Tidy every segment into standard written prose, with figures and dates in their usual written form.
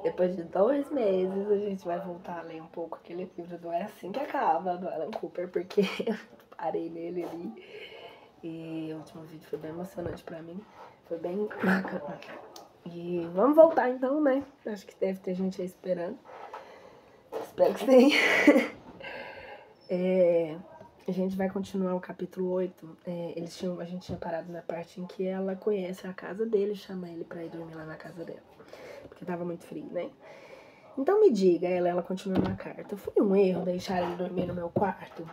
Depois de 2 meses, a gente vai voltar a ler um pouco aquele livro do É Assim Que Acaba, do Alan Cooper, porque eu parei nele ali. E o último vídeo foi bem emocionante pra mim. Foi bem bacana. E vamos voltar então, né? Acho que deve ter gente aí esperando. Espero que sim. A gente vai continuar o capítulo 8. A gente tinha parado na parte em que ela conhece a casa dele, chama ele pra ir dormir lá na casa dela. Porque tava muito frio, né? Então me diga, ela continua na carta. Foi um erro deixar ele dormir no meu quarto?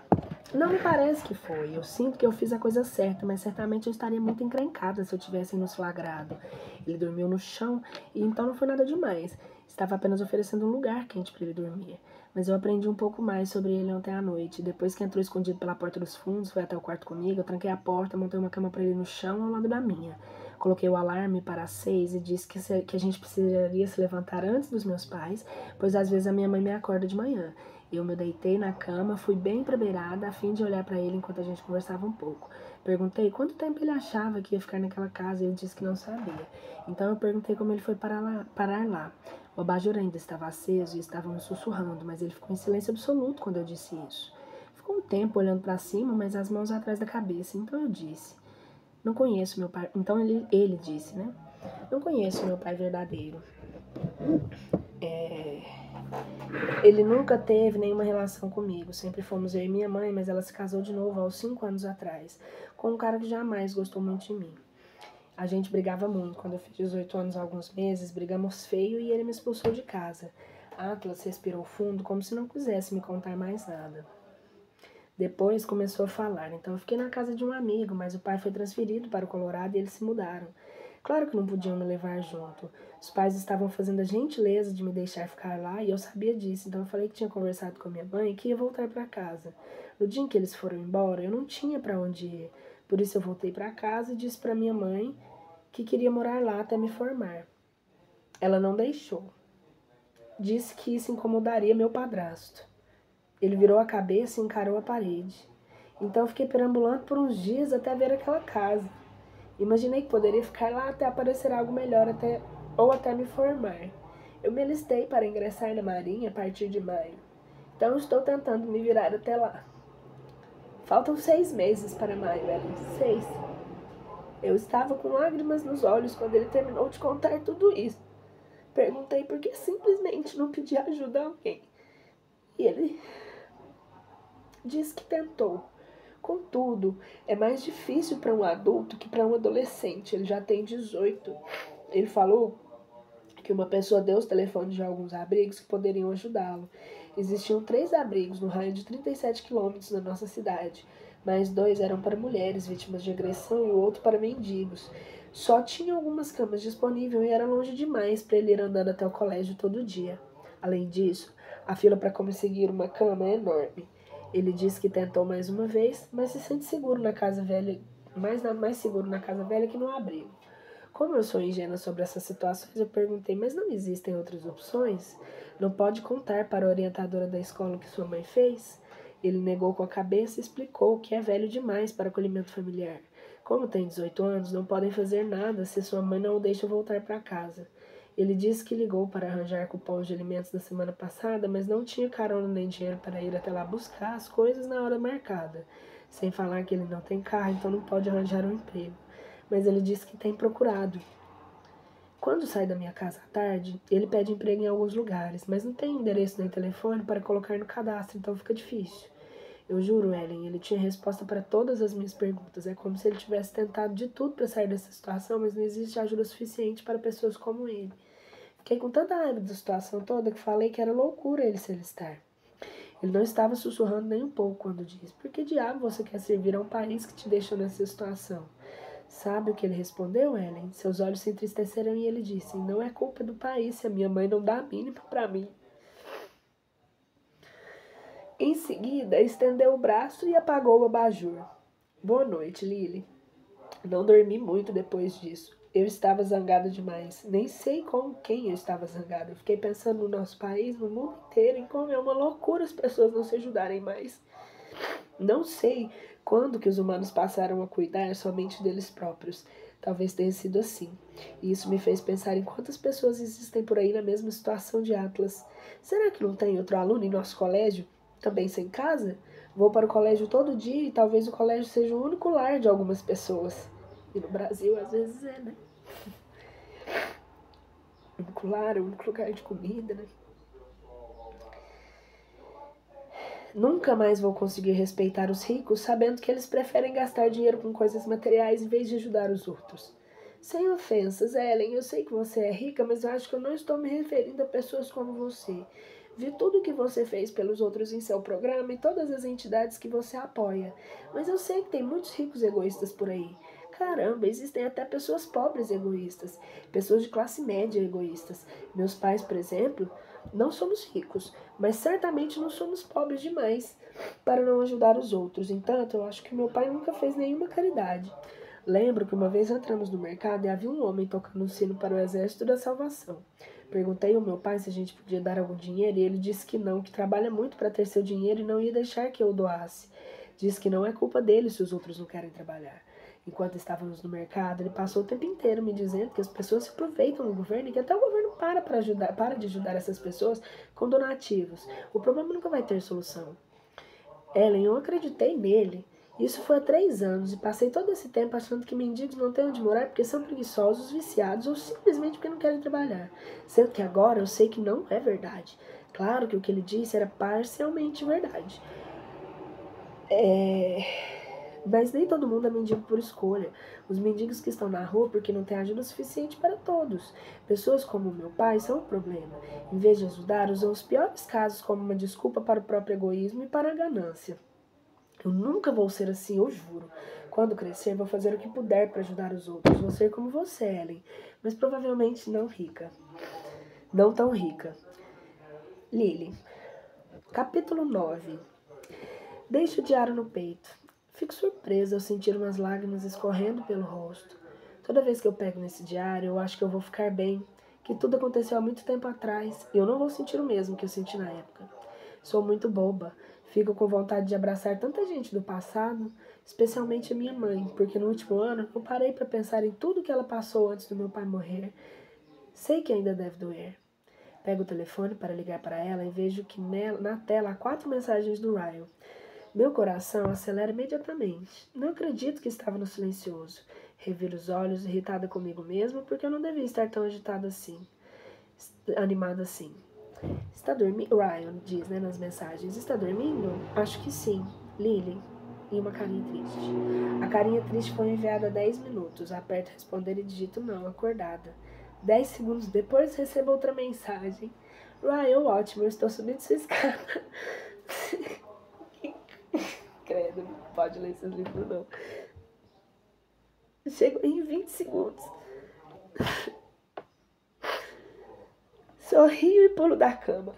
Não me parece que foi. Eu sinto que eu fiz a coisa certa, mas certamente eu estaria muito encrencada se eu tivesse nos flagrado. Ele dormiu no chão e então não foi nada demais. Estava apenas oferecendo um lugar quente para ele dormir. Mas eu aprendi um pouco mais sobre ele ontem à noite. Depois que entrou escondido pela porta dos fundos, foi até o quarto comigo, eu tranquei a porta, montei uma cama para ele no chão ao lado da minha. Coloquei o alarme para as 6 e disse que a gente precisaria se levantar antes dos meus pais, pois às vezes a minha mãe me acorda de manhã. Eu me deitei na cama, fui bem pra beirada, a fim de olhar para ele enquanto a gente conversava um pouco. Perguntei quanto tempo ele achava que ia ficar naquela casa e ele disse que não sabia. Então eu perguntei como ele foi parar lá. O abajur ainda estava aceso e estávamos sussurrando, mas ele ficou em silêncio absoluto quando eu disse isso. Ficou um tempo olhando para cima, mas as mãos atrás da cabeça. Então eu disse: Não conheço meu pai. Então ele disse, né? Não conheço meu pai verdadeiro. Ele nunca teve nenhuma relação comigo. Sempre fomos eu e minha mãe, mas ela se casou de novo aos 5 anos atrás, com um cara que jamais gostou muito de mim. A gente brigava muito. Quando eu fiz 18 anos há alguns meses, brigamos feio e ele me expulsou de casa. Atlas respirou fundo, como se não quisesse me contar mais nada. Depois começou a falar. Então eu fiquei na casa de um amigo, mas o pai foi transferido para o Colorado e eles se mudaram. Claro que não podiam me levar junto. Os pais estavam fazendo a gentileza de me deixar ficar lá e eu sabia disso, então eu falei que tinha conversado com a minha mãe e que ia voltar para casa. No dia em que eles foram embora, eu não tinha para onde ir. Por isso eu voltei para casa e disse para minha mãe que queria morar lá até me formar. Ela não deixou. Disse que isso incomodaria meu padrasto. Ele virou a cabeça e encarou a parede. Então eu fiquei perambulando por uns dias até ver aquela casa. Imaginei que poderia ficar lá até aparecer algo melhor ou até me formar. Eu me alistei para ingressar na Marinha a partir de maio. Então estou tentando me virar até lá. Faltam 6 meses para maio, Ellen. 6. Eu estava com lágrimas nos olhos quando ele terminou de contar tudo isso. Perguntei por que simplesmente não pedi ajuda a alguém. E ele disse que tentou. Contudo, é mais difícil para um adulto que para um adolescente. Ele já tem 18. Ele falou que uma pessoa deu os telefones de alguns abrigos que poderiam ajudá-lo. Existiam 3 abrigos no raio de 37 quilômetros na nossa cidade, mas 2 eram para mulheres vítimas de agressão e o outro para mendigos. Só tinha algumas camas disponíveis e era longe demais para ele ir andando até o colégio todo dia. Além disso, a fila para conseguir uma cama é enorme. Ele disse que tentou mais uma vez, mas se sente seguro na casa velha, mais seguro na casa velha que no abrigo. Como eu sou ingênua sobre essas situações, eu perguntei, mas não existem outras opções? Não pode contar para a orientadora da escola o que sua mãe fez? Ele negou com a cabeça e explicou que é velho demais para acolhimento familiar. Como tem 18 anos, não podem fazer nada se sua mãe não o deixa voltar para casa. Ele disse que ligou para arranjar cupons de alimentos na semana passada, mas não tinha carona nem dinheiro para ir até lá buscar as coisas na hora marcada. Sem falar que ele não tem carro, então não pode arranjar um emprego. Mas ele disse que tem procurado. Quando sai da minha casa à tarde, ele pede emprego em alguns lugares, mas não tem endereço nem telefone para colocar no cadastro, então fica difícil. Eu juro, Ellen, ele tinha resposta para todas as minhas perguntas. É como se ele tivesse tentado de tudo para sair dessa situação, mas não existe ajuda suficiente para pessoas como ele. Fiquei com tanta raiva da situação toda que falei que era loucura ele se alistar. Ele não estava sussurrando nem um pouco quando disse: Por que diabo você quer servir a um país que te deixou nessa situação? Sabe o que ele respondeu, Ellen? Seus olhos se entristeceram e ele disse: Não é culpa do país se a minha mãe não dá a mínima para mim. Em seguida, estendeu o braço e apagou o abajur. Boa noite, Lily. Não dormi muito depois disso. Eu estava zangada demais. Nem sei com quem eu estava zangada. Eu fiquei pensando no nosso país, no mundo inteiro, em como é uma loucura as pessoas não se ajudarem mais. Não sei quando que os humanos passaram a cuidar somente deles próprios. Talvez tenha sido assim. E isso me fez pensar em quantas pessoas existem por aí na mesma situação de Atlas. Será que não tem outro aluno em nosso colégio, também sem casa? Vou para o colégio todo dia e talvez o colégio seja o único lar de algumas pessoas. E no Brasil, às vezes é, né? O único lar, o único lugar de comida, né? Nunca mais vou conseguir respeitar os ricos sabendo que eles preferem gastar dinheiro com coisas materiais em vez de ajudar os outros. Sem ofensas, Ellen, eu sei que você é rica, mas eu acho que eu não estou me referindo a pessoas como você. Vi tudo o que você fez pelos outros em seu programa e todas as entidades que você apoia. Mas eu sei que tem muitos ricos egoístas por aí. Caramba, existem até pessoas pobres egoístas, pessoas de classe média egoístas. Meus pais, por exemplo, não somos ricos, mas certamente não somos pobres demais para não ajudar os outros. Entanto, eu acho que meu pai nunca fez nenhuma caridade. Lembro que uma vez entramos no mercado e havia um homem tocando um sino para o Exército da Salvação. Perguntei ao meu pai se a gente podia dar algum dinheiro e ele disse que não, que trabalha muito para ter seu dinheiro e não ia deixar que eu o doasse. Diz que não é culpa dele se os outros não querem trabalhar. Enquanto estávamos no mercado, ele passou o tempo inteiro me dizendo que as pessoas se aproveitam do governo e que até o governo para de ajudar essas pessoas com donativos. O problema nunca vai ter solução. Ellen, eu acreditei nele. Isso foi há 3 anos e passei todo esse tempo achando que mendigos não têm onde morar porque são preguiçosos, viciados ou simplesmente porque não querem trabalhar. Sendo que agora eu sei que não é verdade. Claro que o que ele disse era parcialmente verdade. Mas nem todo mundo é mendigo por escolha. Os mendigos que estão na rua porque não têm ajuda suficiente para todos. Pessoas como meu pai são o problema. Em vez de ajudar, usam os piores casos como uma desculpa para o próprio egoísmo e para a ganância. Eu nunca vou ser assim, eu juro. Quando crescer, vou fazer o que puder para ajudar os outros. Vou ser como você, Ellen. Mas provavelmente não rica. Não tão rica. Lily. Capítulo 9. Deixo o diário no peito. Fico surpresa ao sentir umas lágrimas escorrendo pelo rosto. Toda vez que eu pego nesse diário, eu acho que eu vou ficar bem, que tudo aconteceu há muito tempo atrás e eu não vou sentir o mesmo que eu senti na época. Sou muito boba. Fico com vontade de abraçar tanta gente do passado, especialmente a minha mãe, porque no último ano eu parei para pensar em tudo que ela passou antes do meu pai morrer. Sei que ainda deve doer. Pego o telefone para ligar para ela e vejo que na tela há 4 mensagens do Ryan. Meu coração acelera imediatamente. Não acredito que estava no silencioso. Reviro os olhos, irritada comigo mesma, porque eu não devia estar tão agitada assim, animada assim. Está dormindo? Ryan diz, nas mensagens. Está dormindo? Acho que sim. Lily. E uma carinha triste. A carinha triste foi enviada há 10 minutos. Aperto responder e digito não, acordada. 10 segundos depois recebo outra mensagem. Ryan, ótimo, eu estou subindo sua escada. Credo, não pode ler esses livros, não. Chego em 20 segundos. Sorrio e pulo da cama.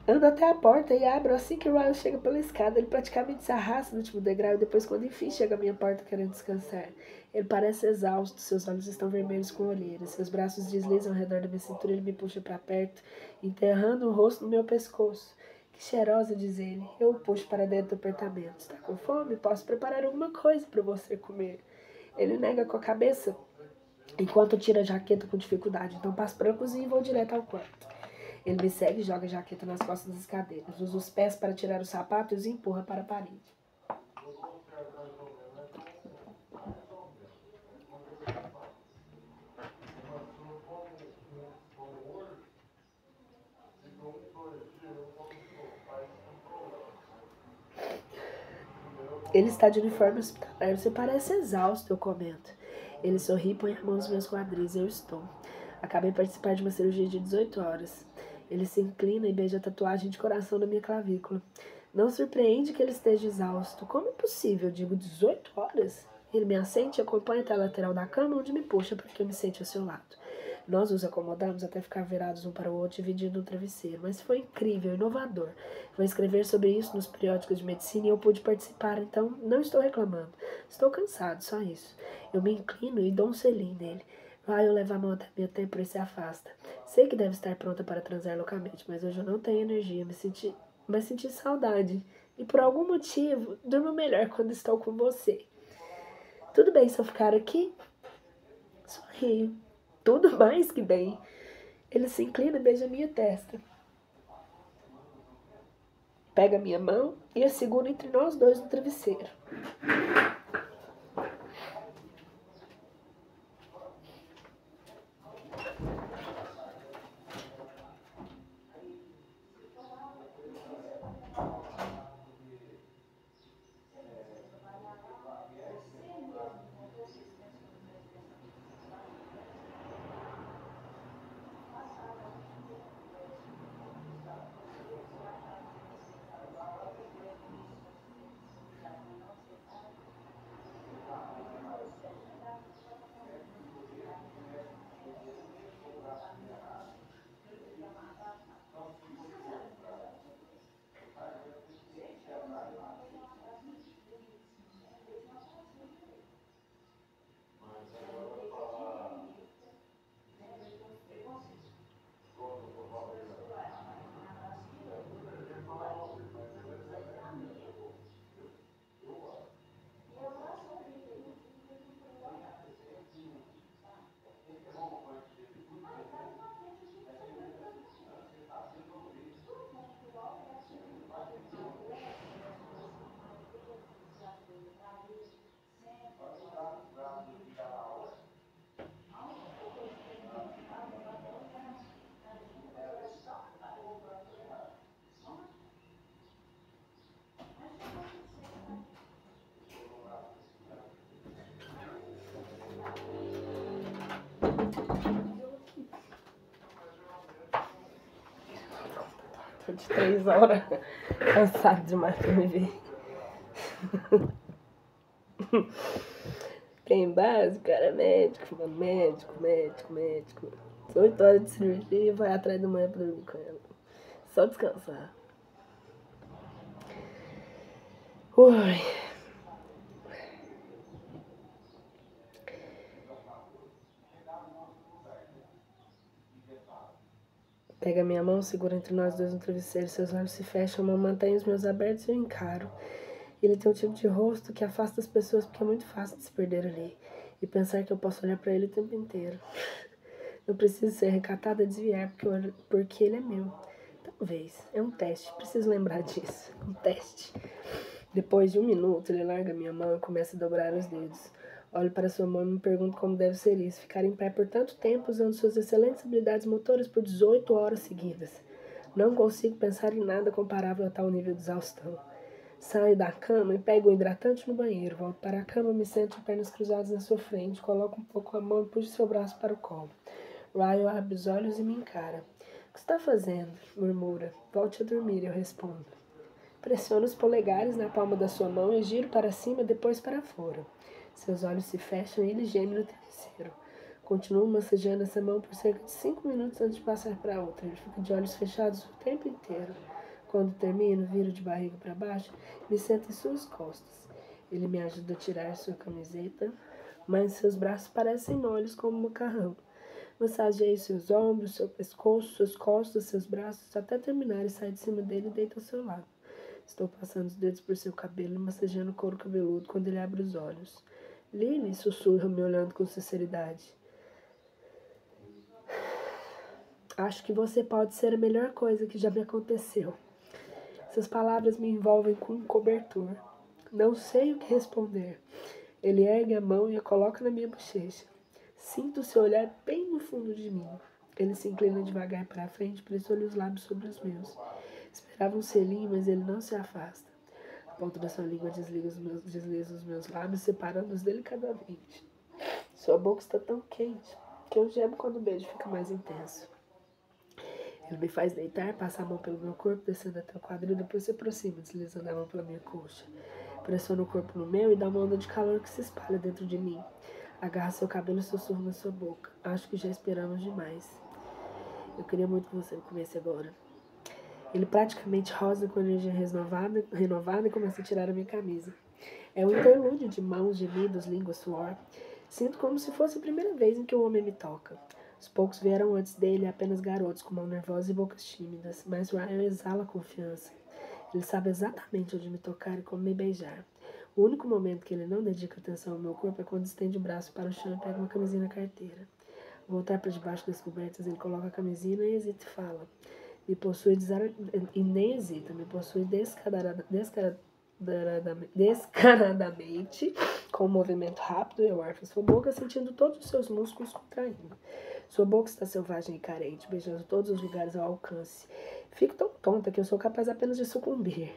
Ando até a porta e abro assim que o Ryan chega pela escada. Ele praticamente se arrasta no último degrau e depois, quando enfim chega à minha porta querendo descansar. Ele parece exausto, seus olhos estão vermelhos com olheiras, seus braços deslizam ao redor da minha cintura e ele me puxa para perto, enterrando o rosto no meu pescoço. Que cheirosa, diz ele. Eu o puxo para dentro do apartamento. Está com fome? Posso preparar alguma coisa para você comer. Ele nega com a cabeça enquanto tira a jaqueta com dificuldade. Então passo para a cozinha e vou direto ao quarto. Ele me segue e joga a jaqueta nas costas das cadeiras. Usa os pés para tirar os sapatos e empurra para a parede. Ele está de uniforme hospitalar. Você parece exausto, eu comento. Ele sorri e põe a mão nos meus quadris. Eu estou. Acabei de participar de uma cirurgia de 18 horas. Ele se inclina e beija a tatuagem de coração na minha clavícula. Não surpreende que ele esteja exausto. Como é possível? Digo 18 horas? Ele me assente e acompanha até a lateral da cama, onde me puxa para que eu me sente ao seu lado. Nós nos acomodamos até ficar virados um para o outro, dividindo um travesseiro. Mas foi incrível, inovador. Vou escrever sobre isso nos periódicos de medicina e eu pude participar, então não estou reclamando. Estou cansado, só isso. Eu me inclino e dou um selinho nele. Eu levo a mão até minha têmpora e se afasta. Sei que deve estar pronta para transar loucamente, mas hoje eu não tenho energia. Mas senti saudade. E por algum motivo, durmo melhor quando estou com você. Tudo bem se eu ficar aqui? Sorrio. Tudo mais que bem. Ele se inclina e beija minha testa. Pega minha mão e a segura entre nós dois no travesseiro. Tô de 3 horas. Cansado demais pra me ver. Tem base, cara, é médico, mano. Médico. 8 horas de cirurgia e vai atrás da manhã pra dormir com ela. Só descansar. Ui. Pega minha mão, segura entre nós dois no travesseiro. Seus olhos se fecham, a mão mantém os meus abertos e eu encaro. Ele tem um tipo de rosto que afasta as pessoas porque é muito fácil de se perder ali. E pensar que eu posso olhar pra ele o tempo inteiro. Não preciso ser recatada a desviar porque ele é meu. Talvez. É um teste. Preciso lembrar disso. Um teste. Depois de 1 minuto, ele larga minha mão e começa a dobrar os dedos. Olho para sua mão e me pergunto como deve ser isso. Ficar em pé por tanto tempo usando suas excelentes habilidades motoras por 18 horas seguidas. Não consigo pensar em nada comparável a tal nível de exaustão. Saio da cama e pego o hidratante no banheiro. Volto para a cama, me sento de pernas cruzadas na sua frente. Coloco um pouco a mão e puxo seu braço para o colo. Ryan abre os olhos e me encara. O que está fazendo? Murmura. Volte a dormir, eu respondo. Pressiono os polegares na palma da sua mão e giro para cima, depois para fora. Seus olhos se fecham e ele geme no travesseiro. Continuo massageando essa mão por cerca de 5 minutos antes de passar para outra. Ele fica de olhos fechados o tempo inteiro. Quando termino, viro de barriga para baixo e me sento em suas costas. Ele me ajuda a tirar sua camiseta, mas seus braços parecem moles como um macarrão. Massageie seus ombros, seu pescoço, suas costas, seus braços, até terminar e sai de cima dele e deita ao seu lado. Estou passando os dedos por seu cabelo e massageando o couro cabeludo quando ele abre os olhos. Lily, sussurra, me olhando com sinceridade. Acho que você pode ser a melhor coisa que já me aconteceu. Essas palavras me envolvem com um cobertor. Não sei o que responder. Ele ergue a mão e a coloca na minha bochecha. Sinto seu olhar bem no fundo de mim. Ele se inclina devagar para a frente, pressiona os lábios sobre os meus. Esperava um selinho, mas ele não se afasta. A ponta da sua língua desliza os meus lábios, separando-os delicadamente. Sua boca está tão quente que eu gemo quando o beijo fica mais intenso. Ele me faz deitar, passa a mão pelo meu corpo, descendo até o quadril, depois se aproxima, deslizando a mão pela minha coxa. Pressiona o corpo no meu e dá uma onda de calor que se espalha dentro de mim. Agarra seu cabelo e sussurra na sua boca. Acho que já esperamos demais. Eu queria muito que você me comesse agora. Ele praticamente rosa com energia renovada e começa a tirar a minha camisa. É um interlúdio de mãos, gemidos, língua, suor. Sinto como se fosse a primeira vez em que um homem me toca. Os poucos vieram antes dele, apenas garotos com mão nervosa e bocas tímidas, mas Ryan exala confiança. Ele sabe exatamente onde me tocar e como me beijar. O único momento que ele não dedica atenção ao meu corpo é quando estende o braço para o chão e pega uma camisinha na carteira. Voltar para debaixo das cobertas, ele coloca a camisinha e hesita e fala. Me possui e nem hesita, me possui descaradamente, com um movimento rápido, eu arfo sua boca, sentindo todos os seus músculos contraindo. Sua boca está selvagem e carente, beijando todos os lugares ao alcance. Fico tão tonta que eu sou capaz apenas de sucumbir.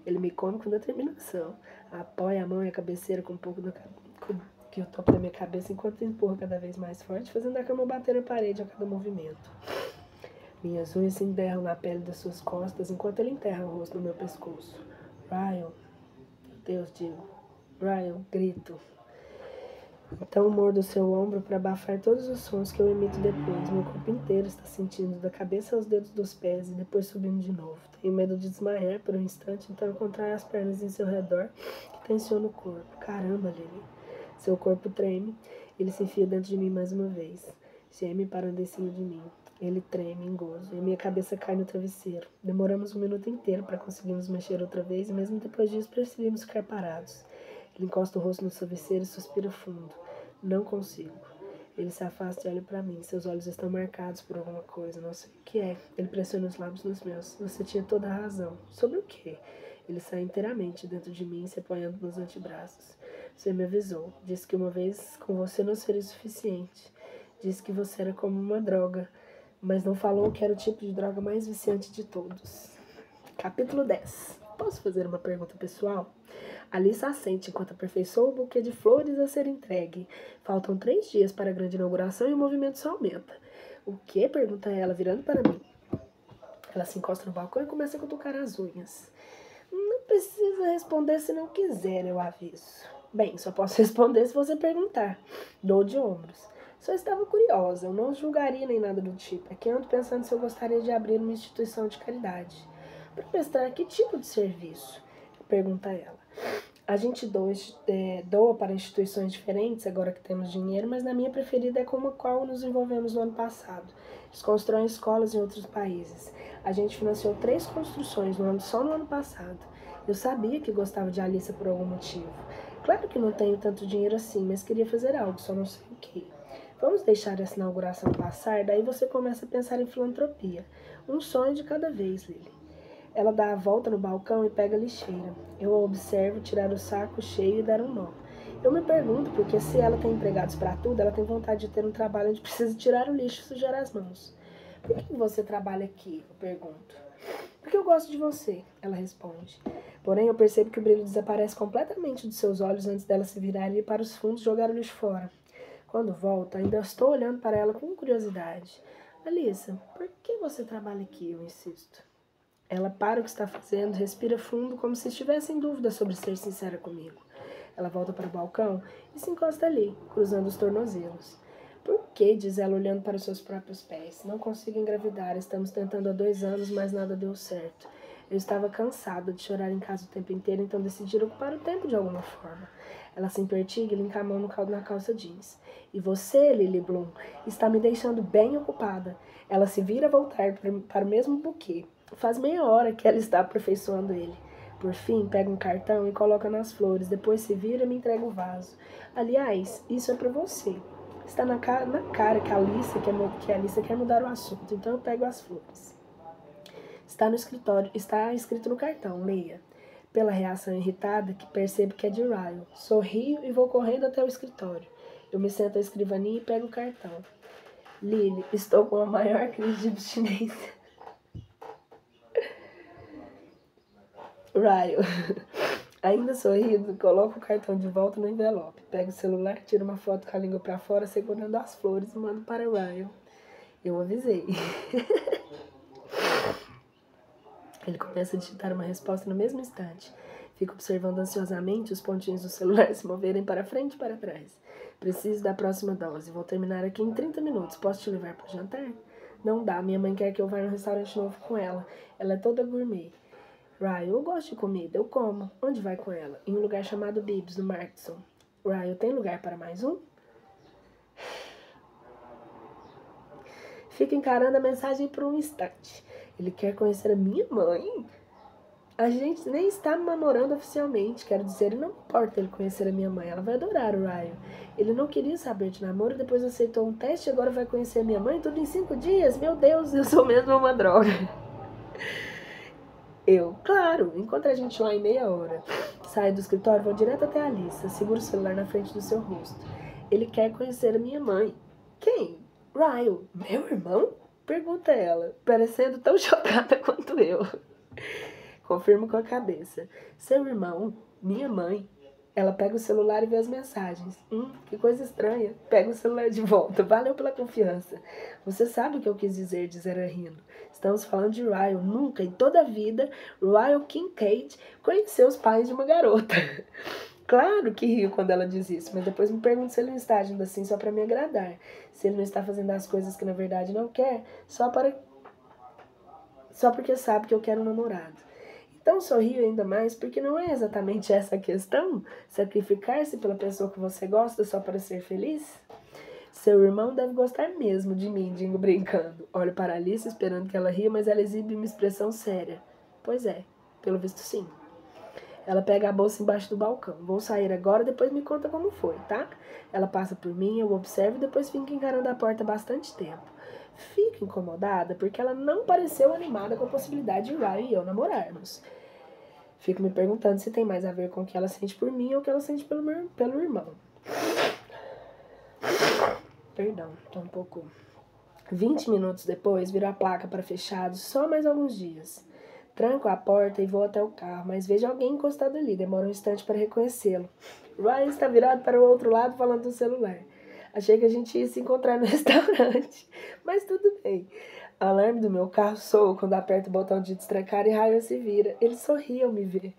Ele me come com determinação. Apoia a mão e a cabeceira com um pouco que o topo da minha cabeça enquanto empurra cada vez mais forte, fazendo a cama bater na parede a cada movimento. Minhas unhas se enterram na pele das suas costas enquanto ele enterra o rosto no meu pescoço. Ryan, Deus, digo. Ryan, grito. Então mordo seu ombro para abafar todos os sons que eu emito depois. Meu corpo inteiro está sentindo, da cabeça aos dedos dos pés e depois subindo de novo. Tenho medo de desmaiar por um instante, então eu contraio as pernas em seu redor, que tensiono o corpo. Caramba, Lily. Seu corpo treme. Ele se enfia dentro de mim mais uma vez. Geme parando em cima de mim. Ele treme em gozo e a minha cabeça cai no travesseiro. Demoramos um minuto inteiro para conseguirmos mexer outra vez e mesmo depois disso preferimos ficar parados. Ele encosta o rosto no travesseiro e suspira fundo. Não consigo. Ele se afasta e olha para mim. Seus olhos estão marcados por alguma coisa. Não sei o que é. Ele pressiona os lábios nos meus. Você tinha toda a razão. Sobre o quê? Ele sai inteiramente dentro de mim, se apoiando nos antebraços. Você me avisou. Disse que uma vez com você não seria suficiente. Disse que você era como uma droga. Mas não falou que era o tipo de droga mais viciante de todos. Capítulo 10. Posso fazer uma pergunta pessoal? Alissa assente enquanto aperfeiçoa o buquê de flores a ser entregue. Faltam 3 dias para a grande inauguração e o movimento só aumenta. O que? Pergunta ela, virando para mim. Ela se encosta no balcão e começa a cutucar as unhas. Não precisa responder se não quiser, eu aviso. Bem, só posso responder se você perguntar. Dou de ombros. Só estava curiosa, eu não julgaria nem nada do tipo. É que ando pensando se eu gostaria de abrir uma instituição de caridade. Para prestar que tipo de serviço? Pergunta ela. A gente doa para instituições diferentes agora que temos dinheiro, mas na minha preferida é como a qual nos envolvemos no ano passado. Eles constroem escolas em outros países. A gente financiou 3 construções só no ano passado. Eu sabia que gostava de Alissa por algum motivo. Claro que não tenho tanto dinheiro assim, mas queria fazer algo, só não sei o que. Vamos deixar essa inauguração passar, daí você começa a pensar em filantropia. Um sonho de cada vez, Lily. Ela dá a volta no balcão e pega a lixeira. Eu a observo tirar o saco cheio e dar um nó. Eu me pergunto porque se ela tem empregados para tudo, ela tem vontade de ter um trabalho onde precisa tirar o lixo e sujar as mãos. Por que você trabalha aqui? Eu pergunto. Porque eu gosto de você, ela responde. Porém, eu percebo que o brilho desaparece completamente dos seus olhos antes dela se virar e ir para os fundos e jogar o lixo fora. Quando volta, ainda estou olhando para ela com curiosidade. Alissa, por que você trabalha aqui? Eu insisto. Ela para o que está fazendo, respira fundo, como se estivesse em dúvida sobre ser sincera comigo. Ela volta para o balcão e se encosta ali, cruzando os tornozelos. Por que? Diz ela, olhando para os seus próprios pés. Não consigo engravidar, estamos tentando há 2 anos, mas nada deu certo. Eu estava cansada de chorar em casa o tempo inteiro, então decidi ocupar o tempo de alguma forma. Ela se impertiga e linka a mão na calça jeans. E você, Lily Bloom, está me deixando bem ocupada. Ela se vira a voltar para o mesmo buquê. Faz meia hora que ela está aperfeiçoando ele. Por fim, pega um cartão e coloca nas flores. Depois se vira e me entrega o vaso. Aliás, isso é para você. Está na cara que a Alissa quer mudar o assunto, então eu pego as flores. Está escrito no cartão, leia. Pela reação irritada, que percebo que é de Ryan. Sorrio e vou correndo até o escritório. Eu me sento à escrivaninha e pego o cartão. Lily, estou com a maior crise de abstinência. Ryan, ainda sorrindo, coloco o cartão de volta no envelope. Pego o celular, tiro uma foto com a língua pra fora, segurando as flores e mando para Ryan. Eu avisei. Ele começa a digitar uma resposta no mesmo instante. Fico observando ansiosamente os pontinhos do celular se moverem para frente e para trás. Preciso da próxima dose. Vou terminar aqui em 30 minutos. Posso te levar para o jantar? Não dá. Minha mãe quer que eu vá no restaurante novo com ela. Ela é toda gourmet. Ryan, eu gosto de comida. Eu como. Onde vai com ela? Em um lugar chamado Bibs, no Markson. Ryan, tem lugar para mais um? Fico encarando a mensagem por um instante. Ele quer conhecer a minha mãe? A gente nem está namorando oficialmente. Quero dizer, não importa ele conhecer a minha mãe. Ela vai adorar o Ryan. Ele não queria saber de namoro, depois aceitou um teste e agora vai conhecer a minha mãe tudo em 5 dias. Meu Deus, eu sou mesmo uma droga. Claro, encontra a gente lá em meia hora. Saio do escritório, vou direto até a Alissa. Seguro o celular na frente do seu rosto. Ele quer conhecer a minha mãe. Quem? Ryan. Meu irmão? Pergunta ela, parecendo tão chocada quanto eu. Confirmo com a cabeça. Seu irmão? Minha mãe? Ela pega o celular e vê as mensagens. Que coisa estranha. Pega o celular de volta. Valeu pela confiança. Você sabe o que eu quis dizer, diz ela rindo. Estamos falando de Ryan. Nunca, em toda a vida, Ryan Kincaid conheceu os pais de uma garota. Claro que rio quando ela diz isso, mas depois me pergunto se ele não está agindo assim só para me agradar. Se ele não está fazendo as coisas que na verdade não quer, só porque sabe que eu quero um namorado. Então sorrio ainda mais porque não é exatamente essa a questão? Sacrificar-se pela pessoa que você gosta só para ser feliz? Seu irmão deve gostar mesmo de mim, digo brincando. Olho para Alice esperando que ela ria, mas ela exibe uma expressão séria. Pois é, pelo visto sim. Ela pega a bolsa embaixo do balcão. Vou sair agora, depois me conta como foi, tá? Ela passa por mim, eu observo e depois fica encarando a porta há bastante tempo. Fico incomodada porque ela não pareceu animada com a possibilidade de Ryan e eu namorarmos. Fico me perguntando se tem mais a ver com o que ela sente por mim ou o que ela sente pelo irmão. Perdão, tô um pouco... 20 minutos depois, viro a placa para fechados só mais alguns dias. Tranco a porta e vou até o carro, mas vejo alguém encostado ali. Demora um instante para reconhecê-lo. Ryan está virado para o outro lado falando no celular. Achei que a gente ia se encontrar no restaurante, mas tudo bem. O alarme do meu carro soa quando aperto o botão de destrancar e Ryan se vira. Ele sorri ao me ver.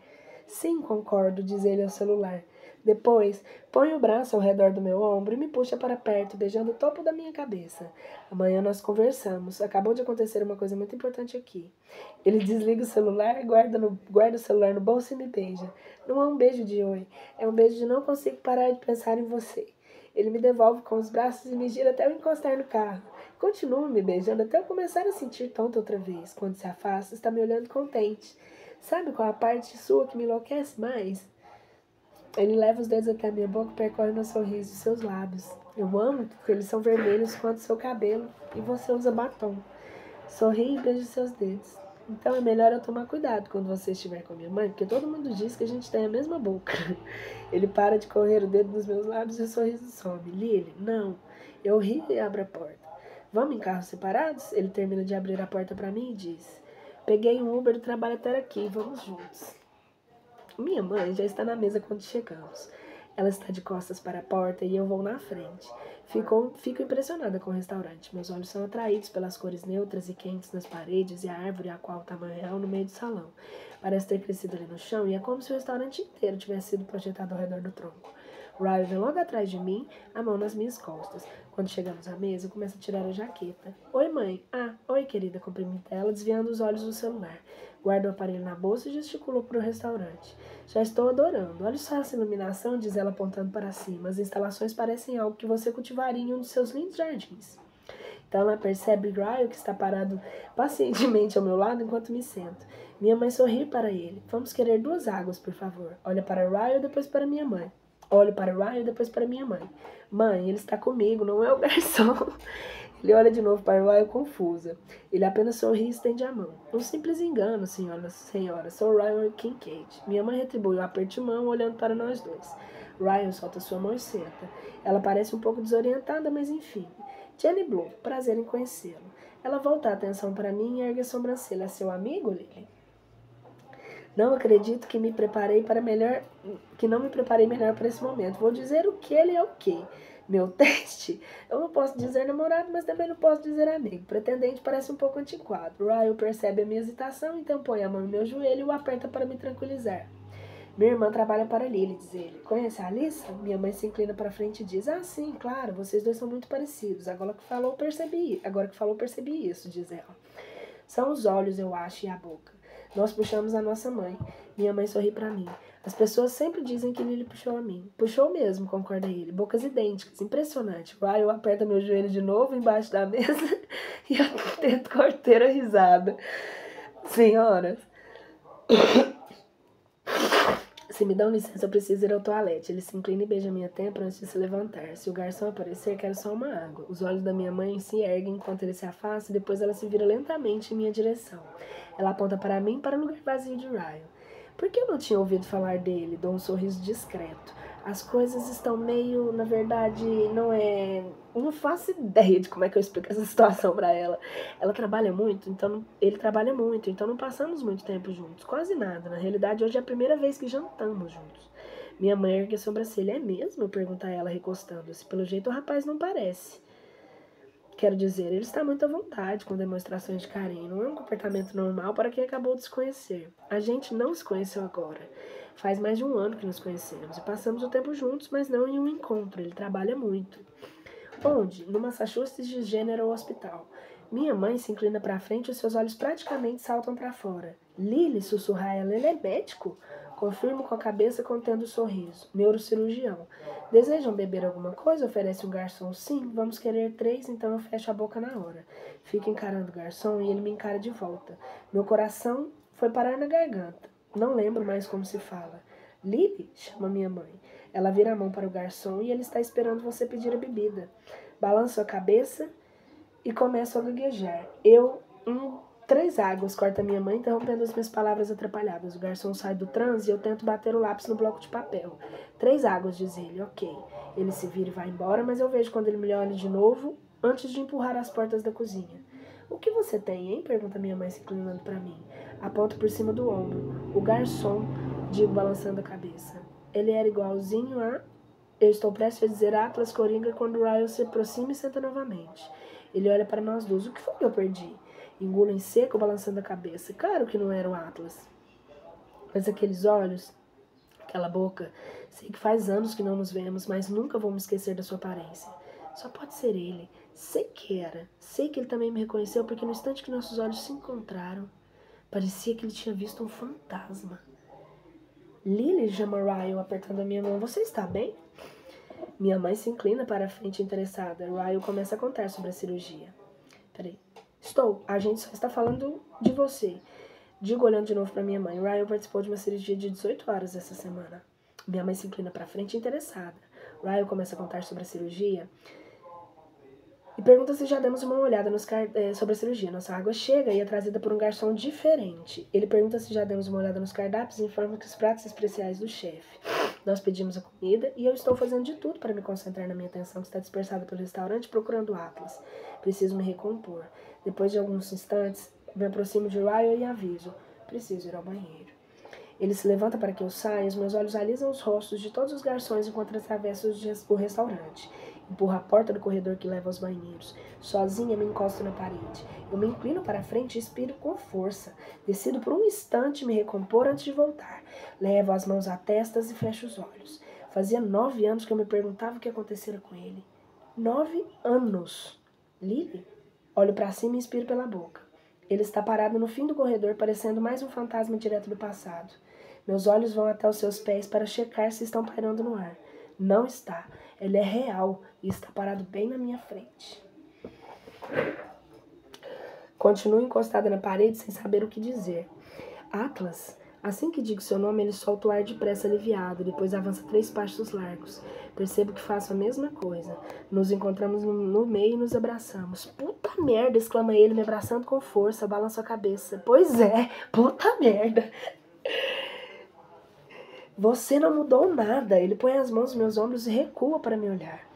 Sim, concordo, diz ele ao celular. Depois, põe o braço ao redor do meu ombro e me puxa para perto, beijando o topo da minha cabeça. Amanhã nós conversamos. Acabou de acontecer uma coisa muito importante aqui. Ele desliga o celular, guarda o celular no bolso e me beija. Não é um beijo de oi, é um beijo de não consigo parar de pensar em você. Ele me devolve com os braços e me gira até eu encostar no carro. Continua me beijando até eu começar a sentir tonta outra vez. Quando se afasta, está me olhando contente. Sabe qual a parte sua que me enlouquece mais? Ele leva os dedos até a minha boca e percorre meu sorriso e seus lábios. Eu amo porque eles são vermelhos quanto seu cabelo e você usa batom. Sorri e beijo seus dedos. Então é melhor eu tomar cuidado quando você estiver com a minha mãe, porque todo mundo diz que a gente tem a mesma boca. Ele para de correr o dedo nos meus lábios e o sorriso some. Lily, não. Eu rio e abro a porta. Vamos em carros separados? Ele termina de abrir a porta para mim e diz: peguei um Uber do trabalho até aqui, vamos juntos. Minha mãe já está na mesa quando chegamos. Ela está de costas para a porta e eu vou na frente. Fico impressionada com o restaurante. Meus olhos são atraídos pelas cores neutras e quentes nas paredes e a árvore a qual o tamanho real no meio do salão. Parece ter crescido ali no chão e é como se o restaurante inteiro tivesse sido projetado ao redor do tronco. Ryan vem logo atrás de mim, a mão nas minhas costas. Quando chegamos à mesa, eu começo a tirar a jaqueta. Oi, mãe. Ah, oi, querida, cumprimenta ela, desviando os olhos do celular. Guardo o aparelho na bolsa e gesticulo para o restaurante. Já estou adorando. Olha só essa iluminação, diz ela apontando para cima. As instalações parecem algo que você cultivaria em um dos seus lindos jardins. Então ela percebe Ryan, que está parado pacientemente ao meu lado enquanto me sento. Minha mãe sorri para ele. Vamos querer 2 águas, por favor. Olha para Ryan e depois para minha mãe. Olho para Ryan e depois para minha mãe. Mãe, ele está comigo, não é o garçom. Ele olha de novo para Ryan confusa. Ele apenas sorri e estende a mão. Um simples engano, senhora. Sou Ryan Kincaid. Minha mãe retribui o aperto de mão, olhando para nós dois. Ryan solta sua mão e senta. Ela parece um pouco desorientada, mas enfim. Jenny Bloom, prazer em conhecê-lo. Ela volta a atenção para mim e ergue a sobrancelha. É seu amigo, Lily? Não acredito que não me preparei melhor para esse momento. Vou dizer o que ele é o quê? Meu teste? Eu não posso dizer namorado, mas também não posso dizer amigo. Pretendente parece um pouco antiquado. Ryan percebe a minha hesitação, então põe a mão no meu joelho e o aperta para me tranquilizar. Minha irmã trabalha para Lily, diz ele. Conhece a Alissa? Minha mãe se inclina para frente e diz: ah, sim, claro, vocês dois são muito parecidos. Agora que falou, percebi isso, diz ela. São os olhos, eu acho, e a boca. Nós puxamos a nossa mãe. Minha mãe sorri para mim. As pessoas sempre dizem que Lily puxou a mim. Puxou mesmo, concorda ele. Bocas idênticas, impressionante. Ryan aperta meu joelho de novo embaixo da mesa e eu tento conter a risada. Senhoras, Se me dão licença, eu preciso ir ao toalete. Ele se inclina e beija minha têmpora antes de se levantar. Se o garçom aparecer, quero só uma água. Os olhos da minha mãe se erguem enquanto ele se afasta e depois ela se vira lentamente em minha direção. Ela aponta para mim e para o lugar vazio de Ryan. Por que eu não tinha ouvido falar dele? Dou um sorriso discreto. As coisas estão meio, na verdade, não faço ideia de como é que eu explico essa situação pra ela. Ela trabalha muito, então ele trabalha muito, então não passamos muito tempo juntos, quase nada. Na realidade, hoje é a primeira vez que jantamos juntos. Minha mãe ergue a sobrancelha. É mesmo? Eu pergunto a ela, recostando-se. Pelo jeito o rapaz não parece. Quero dizer, ele está muito à vontade com demonstrações de carinho. Não é um comportamento normal para quem acabou de se conhecer. A gente não se conheceu agora. Faz mais de um ano que nos conhecemos e passamos o tempo juntos, mas não em um encontro. Ele trabalha muito. Onde? No Massachusetts General Hospital. Minha mãe se inclina para frente e os seus olhos praticamente saltam para fora. Lily, sussurra ela, ele é médico? Confirmo com a cabeça contendo o sorriso. Neurocirurgião. Desejam beber alguma coisa? Oferece o garçom. Sim, vamos querer 3, então eu fecho a boca na hora. Fico encarando o garçom e ele me encara de volta. Meu coração foi parar na garganta. Não lembro mais como se fala. Lily, chama minha mãe. Ela vira a mão para o garçom e ele está esperando você pedir a bebida. Balanço a cabeça e começo a gaguejar. 3 águas, corta minha mãe, interrompendo as minhas palavras atrapalhadas. O garçom sai do transe e eu tento bater o lápis no bloco de papel. 3 águas, diz ele, ok. Ele se vira e vai embora, mas eu vejo quando ele me olha de novo, antes de empurrar as portas da cozinha. O que você tem, hein? Pergunta minha mãe se inclinando para mim. Aponto por cima do ombro. O garçom, digo balançando a cabeça. Ele era igualzinho a... Eu estou prestes a dizer Atlas Coringa quando Ryan se aproxima e senta novamente. Ele olha para nós dois. O que foi que eu perdi? Engulo em seco, balançando a cabeça. Claro que não era o Atlas. Mas aqueles olhos, aquela boca... Sei que faz anos que não nos vemos, mas nunca vou me esquecer da sua aparência. Só pode ser ele. Sei que era. Sei que ele também me reconheceu, porque no instante que nossos olhos se encontraram, parecia que ele tinha visto um fantasma. Lily, chama Ryan, apertando a minha mão. Você está bem? Minha mãe se inclina para a frente interessada. Ryan começa a contar sobre a cirurgia. Peraí. Estou. A gente só está falando de você. Digo olhando de novo para minha mãe. Ryan participou de uma cirurgia de 18 horas essa semana. Minha mãe se inclina para a frente interessada. Ryan começa a contar sobre a cirurgia e pergunta se já demos uma olhada sobre a cirurgia. Nossa água chega e é trazida por um garçom diferente. Ele pergunta se já demos uma olhada nos cardápios e informa que os pratos especiais do chefe. Nós pedimos a comida e eu estou fazendo de tudo para me concentrar na minha atenção que está dispersada pelo restaurante procurando o Atlas. Preciso me recompor. Depois de alguns instantes, me aproximo de Ryan e aviso. Preciso ir ao banheiro. Ele se levanta para que eu saia e os meus olhos alisam os rostos de todos os garçons enquanto atravesso o restaurante. Empurro a porta do corredor que leva aos banheiros. Sozinha me encosto na parede. Eu me inclino para a frente e expiro com força. Decido por um instante me recompor antes de voltar. Levo as mãos à testa e fecho os olhos. Fazia 9 anos que eu me perguntava o que acontecera com ele. 9 anos. Lily? Olho para cima e expiro pela boca. Ele está parado no fim do corredor, parecendo mais um fantasma direto do passado. Meus olhos vão até os seus pés para checar se estão pairando no ar. Não está. Ele é real e está parado bem na minha frente. Continuo encostada na parede sem saber o que dizer. Atlas. Assim que digo seu nome, ele solta o ar depressa aliviado, depois avança 3 passos largos. Percebo que faço a mesma coisa. Nos encontramos no meio e nos abraçamos. Puta merda, exclama ele, me abraçando com força, balanço a cabeça. Pois é, puta merda. Você não mudou nada. Ele põe as mãos nos meus ombros e recua para me olhar.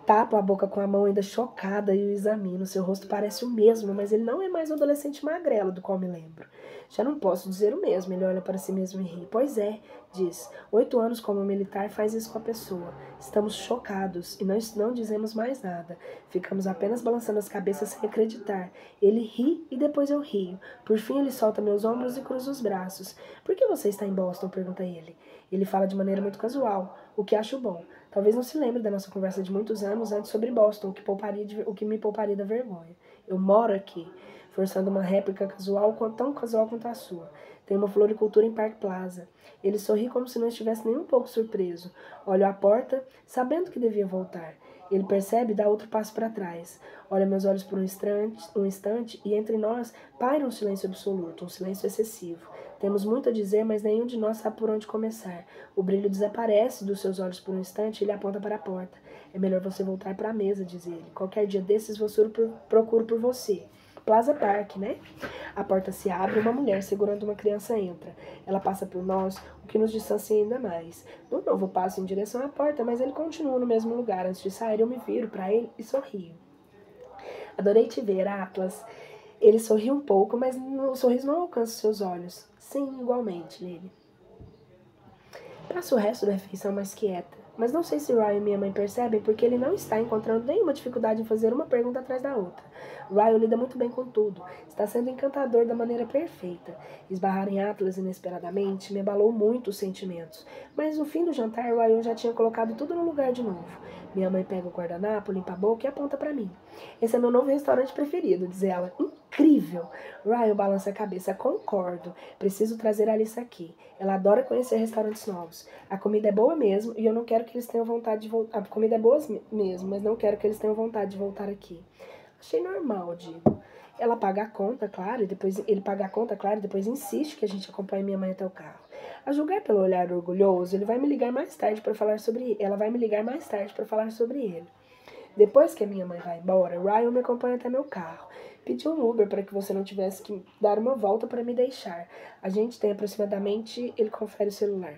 Tapo a boca com a mão ainda chocada e o examino. Seu rosto parece o mesmo, mas ele não é mais o adolescente magrelo do qual me lembro. Já não posso dizer o mesmo. Ele olha para si mesmo e ri. Pois é, diz. 8 anos como militar faz isso com a pessoa. Estamos chocados e nós não dizemos mais nada. Ficamos apenas balançando as cabeças sem acreditar. Ele ri e depois eu rio. Por fim ele solta meus ombros e cruza os braços. Por que você está em Boston? Pergunta ele. Ele fala de maneira muito casual, o que acho bom. Talvez não se lembre da nossa conversa de muitos anos antes sobre Boston, o que me pouparia da vergonha. Eu moro aqui, forçando uma réplica casual, tão casual quanto a sua. Tem uma floricultura em Park Plaza. Ele sorri como se não estivesse nem um pouco surpreso. Olho à porta, sabendo que devia voltar. Ele percebe e dá outro passo para trás. Olha meus olhos por um instante e entre nós paira um silêncio absoluto, um silêncio excessivo. Temos muito a dizer, mas nenhum de nós sabe por onde começar. O brilho desaparece dos seus olhos por um instante e ele aponta para a porta. É melhor você voltar para a mesa, diz ele. Qualquer dia desses você procuro por você. Plaza Park, né? A porta se abre e uma mulher segurando uma criança entra. Ela passa por nós, o que nos distancia ainda mais. Dou um novo passo em direção à porta, mas ele continua no mesmo lugar. Antes de sair, eu me viro para ele e sorrio. Adorei te ver, Atlas. Ele sorriu um pouco, mas o sorriso não alcança seus olhos. Sim, igualmente, Lily. Passo o resto da refeição mais quieta. Mas não sei se Ryan e minha mãe percebem porque ele não está encontrando nenhuma dificuldade em fazer uma pergunta atrás da outra. Ryan lida muito bem com tudo. Está sendo encantador da maneira perfeita. Esbarrar em Atlas inesperadamente me abalou muito os sentimentos. Mas no fim do jantar, Ryan já tinha colocado tudo no lugar de novo. Minha mãe pega o guardanapo, limpa a boca e aponta para mim. Esse é meu novo restaurante preferido, diz ela. Incrível! Ryan balança a cabeça. Concordo. Preciso trazer a Alice aqui. Ela adora conhecer restaurantes novos. A comida é boa mesmo e eu não quero que eles tenham vontade de voltar. A comida é boa mesmo, mas não quero que eles tenham vontade de voltar aqui. Achei normal, digo. Ela paga a conta, claro, e depois ele paga a conta, claro, e depois insiste que a gente acompanhe minha mãe até o carro. A julgar pelo olhar orgulhoso, ele vai me ligar mais tarde para falar sobre ela vai me ligar mais tarde para falar sobre ele. Depois que a minha mãe vai embora, Ryan me acompanha até meu carro. Pedi um Uber para que você não tivesse que dar uma volta para me deixar. A gente tem aproximadamente... Ele confere o celular.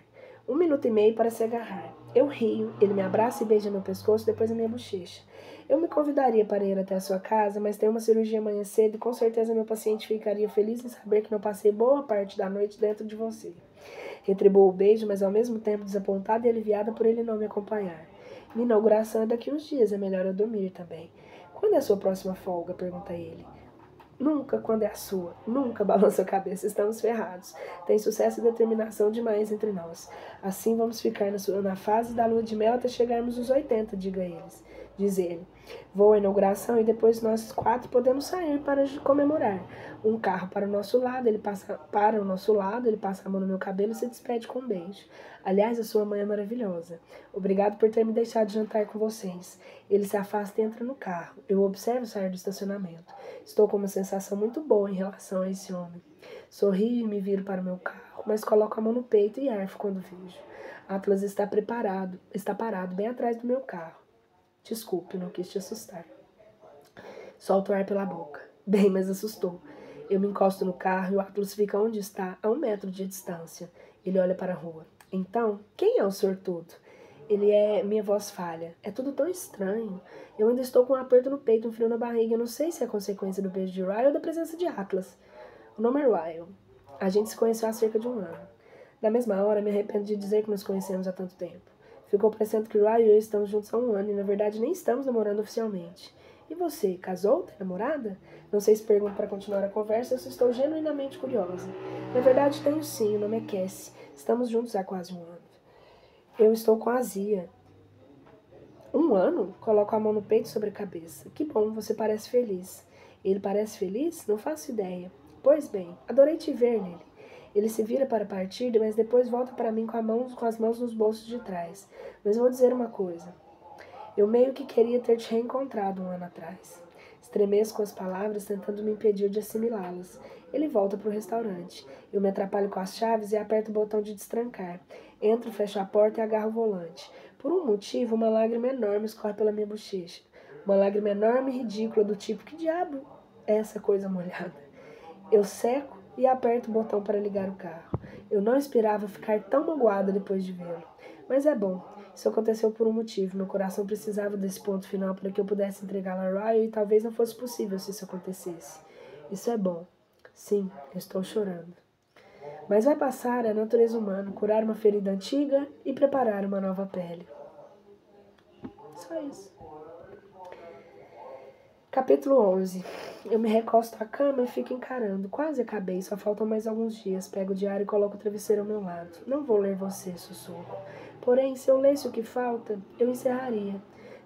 1 minuto e meio para se agarrar. Eu rio, ele me abraça e beija meu pescoço, depois a minha bochecha. Eu me convidaria para ir até a sua casa, mas tenho uma cirurgia amanhã cedo e com certeza meu paciente ficaria feliz em saber que não passei boa parte da noite dentro de você. Retribuo o beijo, mas ao mesmo tempo desapontada e aliviada por ele não me acompanhar. Minha inauguração é daqui uns dias, é melhor eu dormir também. Quando é a sua próxima folga? Pergunta ele. Nunca, quando é a sua. Nunca, balança a cabeça. Estamos ferrados. Tem sucesso e determinação demais entre nós. Assim vamos ficar na fase da lua de mel até chegarmos aos 80, diz ele. Vou à inauguração e depois nós 4 podemos sair para comemorar. Um carro para o nosso lado, ele passa a mão no meu cabelo e se despede com um beijo. Aliás, a sua mãe é maravilhosa. Obrigado por ter me deixado jantar com vocês. Ele se afasta e entra no carro. Eu o observo sair do estacionamento. Estou com uma sensação muito boa em relação a esse homem. Sorrio e me viro para o meu carro, mas coloco a mão no peito e arfo quando vejo. Atlas está parado bem atrás do meu carro. Desculpe, não quis te assustar. Solto o ar pela boca. Bem, mas assustou. Eu me encosto no carro e o Atlas fica onde está, a 1 metro de distância. Ele olha para a rua. Então, quem é o sortudo? Minha voz falha. É tudo tão estranho. Eu ainda estou com um aperto no peito, um frio na barriga. Eu não sei se é consequência do beijo de Ryan ou da presença de Atlas. O nome é Ryan. A gente se conheceu há cerca de 1 ano. Na mesma hora, me arrependo de dizer que nos conhecemos há tanto tempo. Ficou parecendo que Ryan e eu estamos juntos há 1 ano e, na verdade, nem estamos namorando oficialmente. E você, casou? Tem namorada? Não sei se pergunto para continuar a conversa ou se estou genuinamente curiosa. Na verdade, tenho sim, o nome é Cassie. Estamos juntos há quase 1 ano. Eu estou com azia. 1 ano? Coloco a mão no peito sobre a cabeça. Que bom, você parece feliz. Ele parece feliz? Não faço ideia. Pois bem, adorei te ver nele. Ele se vira para partir, mas depois volta para mim com as mãos nos bolsos de trás. Mas vou dizer uma coisa. Eu meio que queria ter te reencontrado 1 ano atrás. Estremeço com as palavras, tentando me impedir de assimilá-las. Ele volta para o restaurante. Eu me atrapalho com as chaves e aperto o botão de destrancar. Entro, fecho a porta e agarro o volante. Por um motivo, uma lágrima enorme escorre pela minha bochecha. Uma lágrima enorme e ridícula, do tipo, que diabo é essa coisa molhada? Eu seco e aperto o botão para ligar o carro. Eu não esperava ficar tão magoada depois de vê-lo. Mas é bom. Isso aconteceu por um motivo. Meu coração precisava desse ponto final para que eu pudesse entregá-la a Ryan e talvez não fosse possível se isso acontecesse. Isso é bom. Sim, eu estou chorando. Mas vai passar, é a natureza humana, curar uma ferida antiga e preparar uma nova pele. Só isso. Capítulo 11. Eu me recosto à cama e fico encarando. Quase acabei, só faltam mais alguns dias. Pego o diário e coloco o travesseiro ao meu lado. Não vou ler você, sussurro. Porém, se eu lesse o que falta, eu encerraria.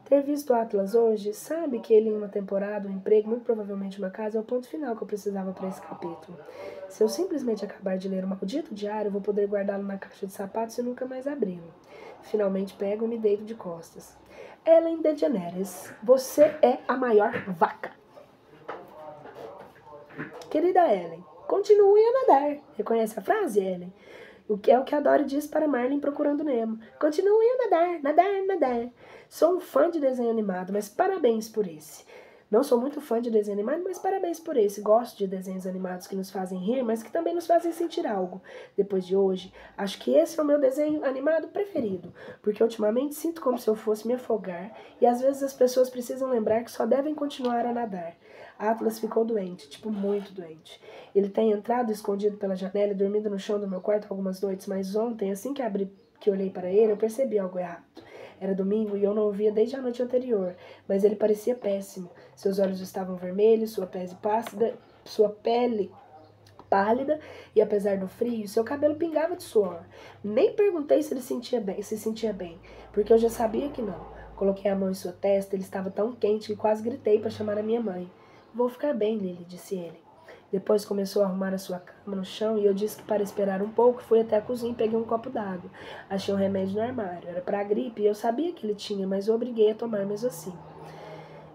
Ter visto o Atlas hoje, sabe que ele em uma temporada, um emprego, muito provavelmente uma casa, é o ponto final que eu precisava para esse capítulo. Se eu simplesmente acabar de ler o maldito diário, eu vou poder guardá-lo na caixa de sapatos e nunca mais abri-lo. Finalmente pego e me deito de costas. Ellen DeGeneres, você é a maior vaca. Querida Ellen, continue a nadar. Reconhece a frase, Ellen? O que é o que a Dory diz para Marlin procurando Nemo. Continue a nadar, nadar, nadar. Sou um fã de desenho animado, mas parabéns por esse. Não sou muito fã de desenho animado, mas parabéns por esse. Gosto de desenhos animados que nos fazem rir, mas que também nos fazem sentir algo. Depois de hoje, acho que esse é o meu desenho animado preferido, porque ultimamente sinto como se eu fosse me afogar, e às vezes as pessoas precisam lembrar que só devem continuar a nadar. Atlas ficou doente, tipo muito doente. Ele tem entrado escondido pela janela e dormido no chão do meu quarto algumas noites, mas ontem, assim que olhei para ele, eu percebi algo errado. Era domingo e eu não o via desde a noite anterior, mas ele parecia péssimo. Seus olhos estavam vermelhos, sua pele pálida e, apesar do frio, seu cabelo pingava de suor. Nem perguntei se ele se sentia bem, porque eu já sabia que não. Coloquei a mão em sua testa, ele estava tão quente que quase gritei para chamar a minha mãe. Vou ficar bem, Lily, disse ele. Depois começou a arrumar a sua cama no chão e eu disse que para esperar um pouco fui até a cozinha e peguei um copo d'água. Achei um remédio no armário. Era para a gripe e eu sabia que ele tinha, mas eu obriguei a tomar mesmo assim.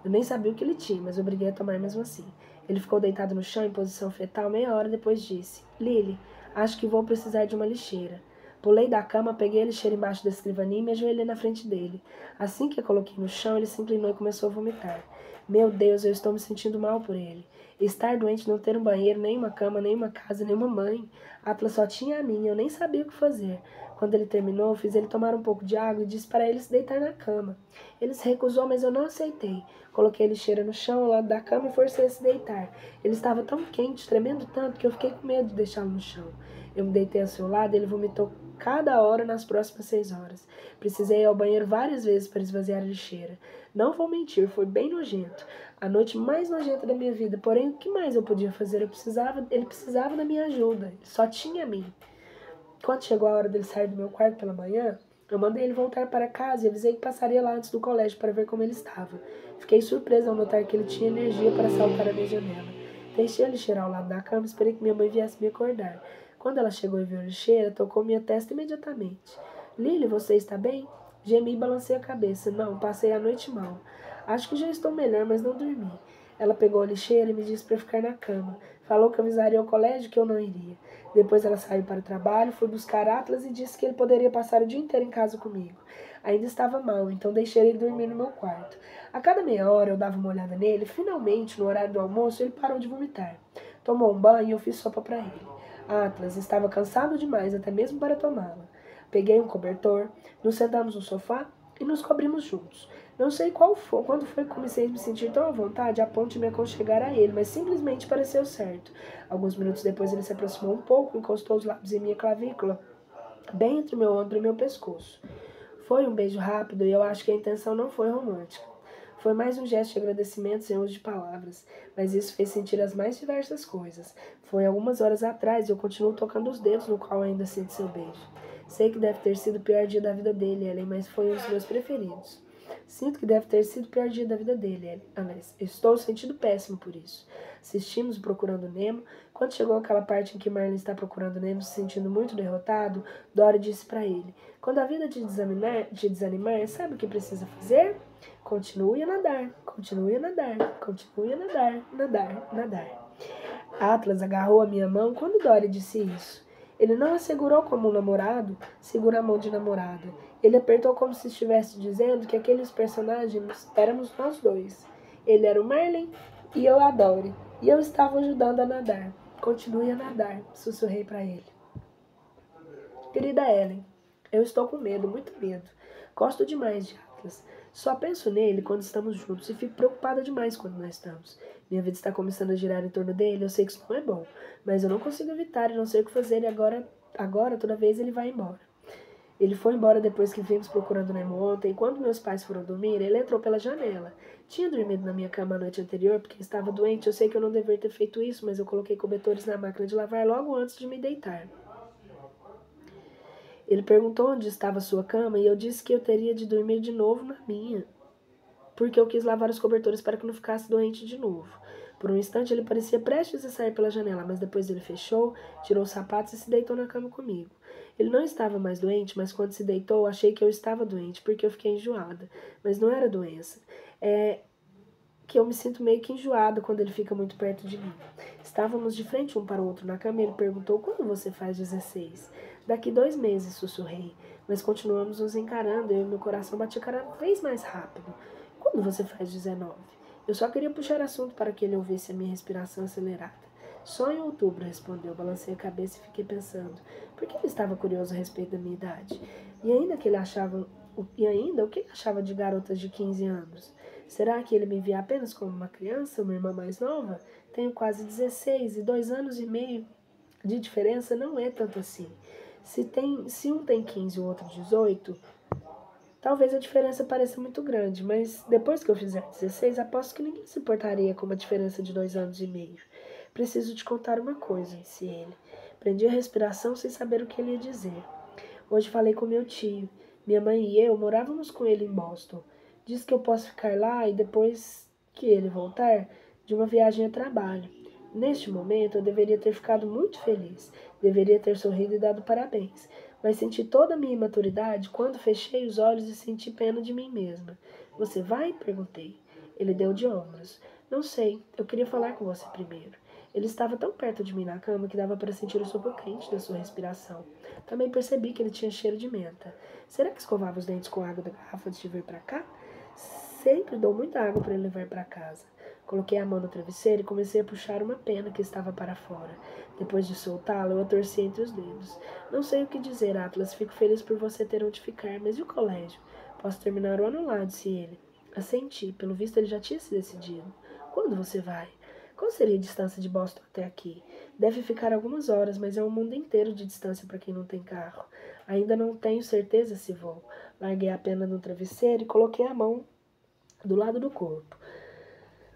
Eu nem sabia o que ele tinha, mas obriguei a tomar mesmo assim. Ele ficou deitado no chão em posição fetal meia hora depois disse: Lily, acho que vou precisar de uma lixeira. Pulei da cama, peguei a lixeira embaixo da escrivaninha e me ajoelhei na frente dele. Assim que a coloquei no chão, ele se inclinou e começou a vomitar. Meu Deus, eu estou me sentindo mal por ele. Estar doente, não ter um banheiro, nem uma cama, nem uma casa, nem uma mãe. Atlas só tinha a mim, eu nem sabia o que fazer. Quando ele terminou, fiz ele tomar um pouco de água e disse para ele se deitar na cama. Ele se recusou, mas eu não aceitei. Coloquei a lixeira no chão ao lado da cama e forcei a se deitar. Ele estava tão quente, tremendo tanto, que eu fiquei com medo de deixá-lo no chão. Eu me deitei ao seu lado e ele vomitou cada hora nas próximas 6 horas. Precisei ir ao banheiro várias vezes para esvaziar a lixeira. Não vou mentir, foi bem nojento. A noite mais nojenta da minha vida. Porém, o que mais eu podia fazer? Ele precisava da minha ajuda. Ele só tinha a mim. Quando chegou a hora dele sair do meu quarto pela manhã, eu mandei ele voltar para casa e avisei que passaria lá antes do colégio para ver como ele estava. Fiquei surpresa ao notar que ele tinha energia para saltar a minha janela. Deixei a lixeira ao lado da cama e esperei que minha mãe viesse me acordar. Quando ela chegou e viu a lixeira, tocou minha testa imediatamente. Lily, você está bem? Gemi e balancei a cabeça. Não, passei a noite mal. Acho que já estou melhor, mas não dormi. Ela pegou a lixeira e me disse para ficar na cama. Falou que avisaria ao colégio que eu não iria. Depois ela saiu para o trabalho, foi buscar Atlas e disse que ele poderia passar o dia inteiro em casa comigo. Ainda estava mal, então deixei ele dormir no meu quarto. A cada meia hora eu dava uma olhada nele e, finalmente, no horário do almoço, ele parou de vomitar. Tomou um banho e eu fiz sopa para ele. Atlas estava cansado demais, até mesmo para tomá-la. Peguei um cobertor, nos sentamos no sofá e nos cobrimos juntos. Não sei quando foi que comecei a me sentir tão à vontade a ponto de me aconchegar a ele, mas simplesmente pareceu certo. Alguns minutos depois ele se aproximou um pouco, encostou os lábios em minha clavícula, bem entre meu ombro e meu pescoço. Foi um beijo rápido e eu acho que a intenção não foi romântica. Foi mais um gesto de agradecimento sem uso de palavras, mas isso fez sentir as mais diversas coisas. Foi algumas horas atrás e eu continuo tocando os dedos no qual ainda sinto seu beijo. Sei que deve ter sido o pior dia da vida dele, Ellen, mas foi um dos meus preferidos. Sinto que deve ter sido o pior dia da vida dele, Ellen. Aliás, estou sentindo péssimo por isso. Assistimos Procurando Nemo. Quando chegou aquela parte em que Marlin está procurando Nemo, se sentindo muito derrotado, Dory disse para ele: quando a vida te desanimar, sabe o que precisa fazer? Continue a nadar, continue a nadar, continue a nadar, nadar, nadar. Atlas agarrou a minha mão quando Dory disse isso. Ele não a segurou como um namorado segura a mão de namorada. Ele apertou como se estivesse dizendo que aqueles personagens éramos nós dois. Ele era o Marlin e eu a Dory. E eu estava ajudando a nadar. Continue a nadar, sussurrei para ele. Querida Ellen, eu estou com medo, muito medo. Gosto demais de Atlas. Só penso nele quando estamos juntos e fico preocupada demais quando não estamos. Minha vida está começando a girar em torno dele, eu sei que isso não é bom, mas eu não consigo evitar e não sei o que fazer e agora toda vez ele vai embora. Ele foi embora depois que vimos Procurando Nemo ontem e quando meus pais foram dormir, ele entrou pela janela. Tinha dormido na minha cama a noite anterior porque estava doente, eu sei que eu não deveria ter feito isso, mas eu coloquei cobertores na máquina de lavar logo antes de me deitar. Ele perguntou onde estava a sua cama e eu disse que eu teria de dormir de novo na minha, porque eu quis lavar os cobertores para que não ficasse doente de novo. Por um instante ele parecia prestes a sair pela janela, mas depois ele fechou, tirou os sapatos e se deitou na cama comigo. Ele não estava mais doente, mas quando se deitou, achei que eu estava doente, porque eu fiquei enjoada. Mas não era doença. É que eu me sinto meio que enjoada quando ele fica muito perto de mim. Estávamos de frente um para o outro na cama e ele perguntou: quando você faz 16? Daqui 2 meses, sussurrei. Mas continuamos nos encarando e meu coração batia cada vez mais rápido. Quando você faz 19? Eu só queria puxar assunto para que ele ouvisse a minha respiração acelerada. Só em outubro, respondeu. Balancei a cabeça e fiquei pensando. Por que ele estava curioso a respeito da minha idade? E ainda o que ele achava de garotas de 15 anos? Será que ele me via apenas como uma criança, uma irmã mais nova? Tenho quase 16 e 2 anos e meio de diferença não é tanto assim. Se um tem 15 e o outro 18, talvez a diferença pareça muito grande, mas depois que eu fizer 16, aposto que ninguém se importaria com uma diferença de 2 anos e meio. Preciso te contar uma coisa, disse ele. Prendi a respiração sem saber o que ele ia dizer. Hoje falei com meu tio. Minha mãe e eu morávamos com ele em Boston. Diz que eu posso ficar lá e depois que ele voltar, de uma viagem a trabalho. Neste momento, eu deveria ter ficado muito feliz. Deveria ter sorrido e dado parabéns. Mas senti toda a minha imaturidade quando fechei os olhos e senti pena de mim mesma. Você vai? Perguntei. Ele deu de ombros. Não sei. Eu queria falar com você primeiro. Ele estava tão perto de mim na cama que dava para sentir o sopro quente da sua respiração. Também percebi que ele tinha cheiro de menta. Será que escovava os dentes com água da garrafa antes de vir para cá? Sempre dou muita água para ele levar para casa. Coloquei a mão no travesseiro e comecei a puxar uma pena que estava para fora. Depois de soltá-la, eu a torci entre os dedos. Não sei o que dizer, Atlas. Fico feliz por você ter onde ficar, mas e o colégio? Posso terminar o ano lá, disse ele. Assenti. Pelo visto, ele já tinha se decidido. Quando você vai? Qual seria a distância de Boston até aqui? Deve ficar algumas horas, mas é um mundo inteiro de distância para quem não tem carro. Ainda não tenho certeza se vou. Larguei a pena no travesseiro e coloquei a mão do lado do corpo.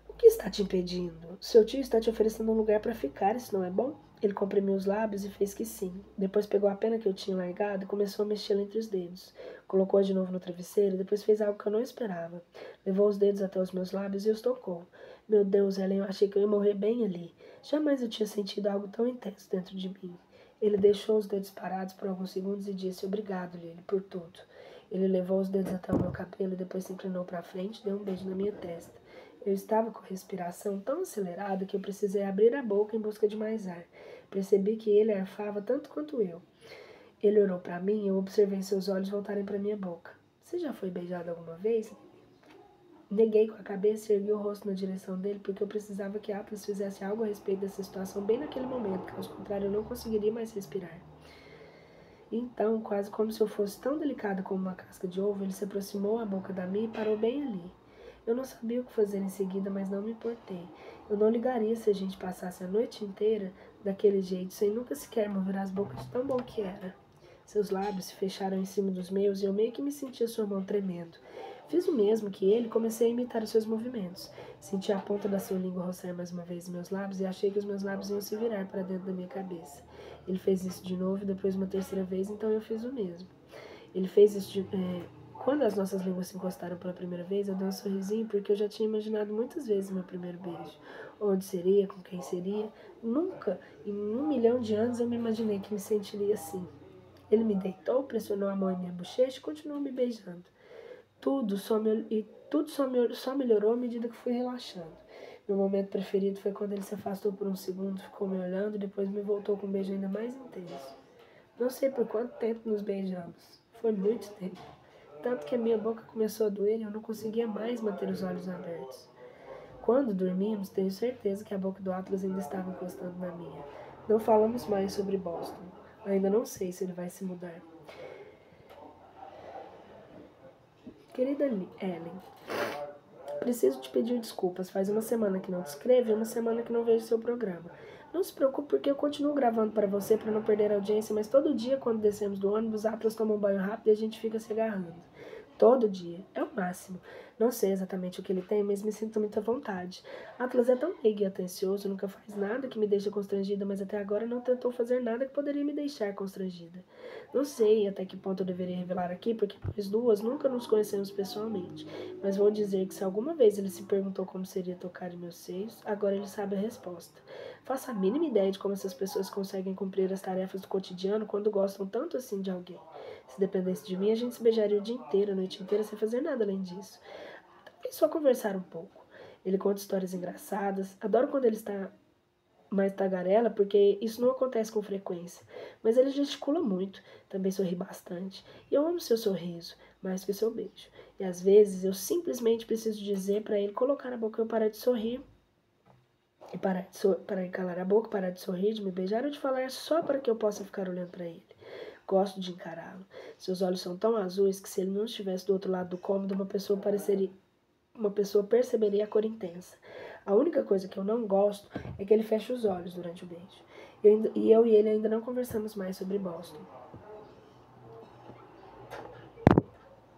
O que está te impedindo? Seu tio está te oferecendo um lugar para ficar, isso não é bom? Ele comprimiu os lábios e fez que sim. Depois pegou a pena que eu tinha largado e começou a mexê-la entre os dedos. Colocou-a de novo no travesseiro e depois fez algo que eu não esperava. Levou os dedos até os meus lábios e os tocou. Meu Deus, Ellen, eu achei que eu ia morrer bem ali. Jamais eu tinha sentido algo tão intenso dentro de mim. Ele deixou os dedos parados por alguns segundos e disse: obrigado, Lily, por tudo. Ele levou os dedos até o meu cabelo e depois se inclinou para frente e deu um beijo na minha testa. Eu estava com a respiração tão acelerada que eu precisei abrir a boca em busca de mais ar. Percebi que ele arfava tanto quanto eu. Ele olhou para mim e eu observei seus olhos voltarem para minha boca. Você já foi beijado alguma vez? Neguei com a cabeça e ergui o rosto na direção dele porque eu precisava que Atlas fizesse algo a respeito dessa situação bem naquele momento, caso contrário eu não conseguiria mais respirar. Então, quase como se eu fosse tão delicada como uma casca de ovo, ele se aproximou a boca da minha e parou bem ali. Eu não sabia o que fazer em seguida, mas não me importei. Eu não ligaria se a gente passasse a noite inteira daquele jeito, sem nunca sequer mover as bocas de tão bom que era. Seus lábios se fecharam em cima dos meus e eu meio que me sentia sua mão tremendo. Fiz o mesmo que ele e comecei a imitar os seus movimentos. Senti a ponta da sua língua roçar mais uma vez meus lábios e achei que os meus lábios iam se virar para dentro da minha cabeça. Ele fez isso de novo e depois uma terceira vez, então eu fiz o mesmo. Ele fez isso Quando as nossas línguas se encostaram pela primeira vez, eu dei um sorrisinho porque eu já tinha imaginado muitas vezes meu primeiro beijo. Onde seria, com quem seria. Nunca, em 1 milhão de anos, eu me imaginei que me sentiria assim. Ele me deitou, pressionou a mão em minha bochecha e continuou me beijando. Tudo só melhorou à medida que fui relaxando. Meu momento preferido foi quando ele se afastou por um segundo, ficou me olhando e depois me voltou com um beijo ainda mais intenso. Não sei por quanto tempo nos beijamos. Foi muito tempo. Tanto que a minha boca começou a doer e eu não conseguia mais manter os olhos abertos. Quando dormimos, tenho certeza que a boca do Atlas ainda estava encostando na minha. Não falamos mais sobre Boston. Ainda não sei se ele vai se mudar. Querida Ellen, preciso te pedir desculpas. Faz 1 semana que não te escrevo e 1 semana que não vejo seu programa. Não se preocupe porque eu continuo gravando para você para não perder a audiência, mas todo dia quando descemos do ônibus, Atlas toma um banho rápido e a gente fica se agarrando. Todo dia. É o máximo. Não sei exatamente o que ele tem, mas me sinto muito à vontade. Atlas é tão meigo e atencioso, nunca faz nada que me deixe constrangida, mas até agora não tentou fazer nada que poderia me deixar constrangida. Não sei até que ponto eu deveria revelar aqui, porque nós duas nunca nos conhecemos pessoalmente. Mas vou dizer que se alguma vez ele se perguntou como seria tocar em meus seios, agora ele sabe a resposta. Faço a mínima ideia de como essas pessoas conseguem cumprir as tarefas do cotidiano quando gostam tanto assim de alguém. Se dependesse de mim, a gente se beijaria o dia inteiro, a noite inteira, sem fazer nada além disso. É só conversar um pouco. Ele conta histórias engraçadas. Adoro quando ele está mais tagarela, porque isso não acontece com frequência. Mas ele gesticula muito, também sorri bastante. E eu amo seu sorriso, mais que o seu beijo. E às vezes eu simplesmente preciso dizer para ele colocar a boca e eu parar de sorrir. E para ele calar a boca, parar de sorrir, de me beijar ou de falar só para que eu possa ficar olhando para ele. Gosto de encará-lo. Seus olhos são tão azuis que se ele não estivesse do outro lado do cômodo, uma pessoa perceberia a cor intensa. A única coisa que eu não gosto é que ele fecha os olhos durante o beijo. Eu e ele ainda não conversamos mais sobre Boston.